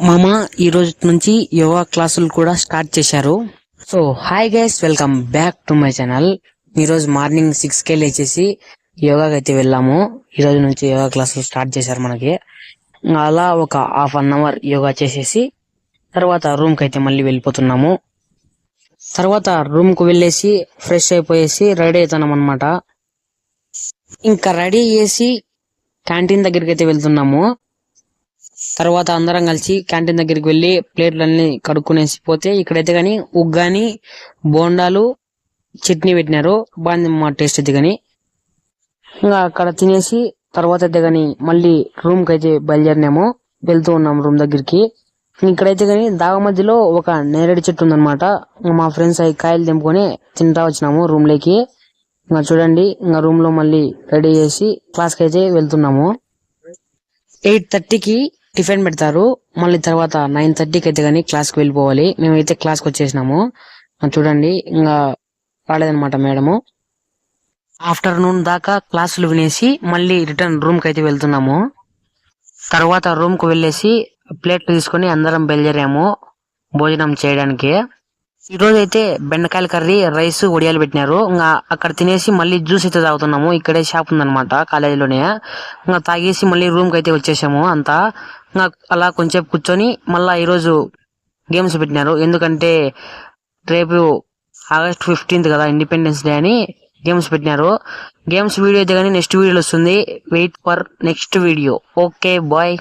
మామ ఈ రోజు నుంచి యోగా క్లాసులు కూడా స్టార్ట్ చేశారు. So hi guys, welcome back to my channel. ఈ రోజు మార్నింగ్ 6కే లేచేసి యోగాకి అయితే వెళ్ళాము. ఈ రోజు నుంచి యోగా క్లాసులు స్టార్ట్ చేశారు మనకి. అలా ఒక హాఫ్ అన్ అవర్ యోగా చేసేసి తర్వాత రూమ్ కి అయితే మళ్ళీ వెళ్ళిపోతున్నాము. తర్వాత రూమ్ కు వెళ్ళేసి ఫ్రెష్ అయిపోయేసి రెడీ అవుతున్నాం అనమాట. ఇంకా రెడీ చేసి క్యాంటీన్ దగ్గరికి అయితే వెళ్తున్నాము. తర్వాత అందరం కలిసి క్యాంటీన్ దగ్గరికి వెళ్ళి ప్లేట్లన్నీ కడుక్కునేసి పోతే ఇక్కడైతే గాని ఉగ్గాని, బోండాలు, చట్నీ పెట్టినారు. బాగుంది మా టేస్ట్ అయితే గాని. ఇంకా అక్కడ తినేసి తర్వాత అయితే గాని మళ్ళీ రూమ్ కి అయితే బయలుదేరినాము. వెళ్తూ ఉన్నాం రూమ్ దగ్గరికి. ఇక్కడైతే గాని దాగ మధ్యలో ఒక నేరేడు చెట్టు ఉందన్నమాట. మా ఫ్రెండ్స్ అవి కాయలు తెంపుకొని తింటా వచ్చినాము రూమ్ లోకి. ఇంకా చూడండి, ఇంకా రూమ్ లో మళ్ళీ రెడీ చేసి క్లాస్ కి అయితే వెళ్తున్నాము. 8:30కి టిఫిన్ పెడతారు. మళ్ళీ తర్వాత 9:30కి అయితే గానీ క్లాస్ కి వెళ్ళిపోవాలి. మేమైతే క్లాస్ కి వచ్చేసినాము. చూడండి, ఇంకా రాలేదనమాట మేడము. ఆఫ్టర్నూన్ దాకా క్లాసులు వినేసి మళ్ళీ రిటర్న్ రూమ్ కి అయితే వెళ్తున్నాము. తర్వాత రూమ్ కు వెళ్ళేసి ప్లేట్లు తీసుకొని అందరం బయలుదేరాము భోజనం చేయడానికి. ఈ రోజు అయితే బెండకాయల కర్రీ, రైస్, వడియాలు పెట్టినారు. ఇంకా అక్కడ తినేసి మళ్ళీ జ్యూస్ అయితే తాగుతున్నాము. ఇక్కడే షాప్ ఉందన్నమాట కాలేజీలోనే. ఇంకా తాగేసి మళ్ళీ రూమ్ కి అయితే వచ్చేసాము అంతా. ఇంకా అలా కొంచెం కూర్చొని మళ్ళా ఈరోజు గేమ్స్ పెట్టినారు. ఎందుకంటే రేపు ఆగస్ట్ 15th కదా, ఇండిపెండెన్స్ డే అని గేమ్స్ పెట్టినారు. గేమ్స్ వీడియో అయితే కానీ నెక్స్ట్ వీడియోలో వస్తుంది. Wait for next video. Okay bye.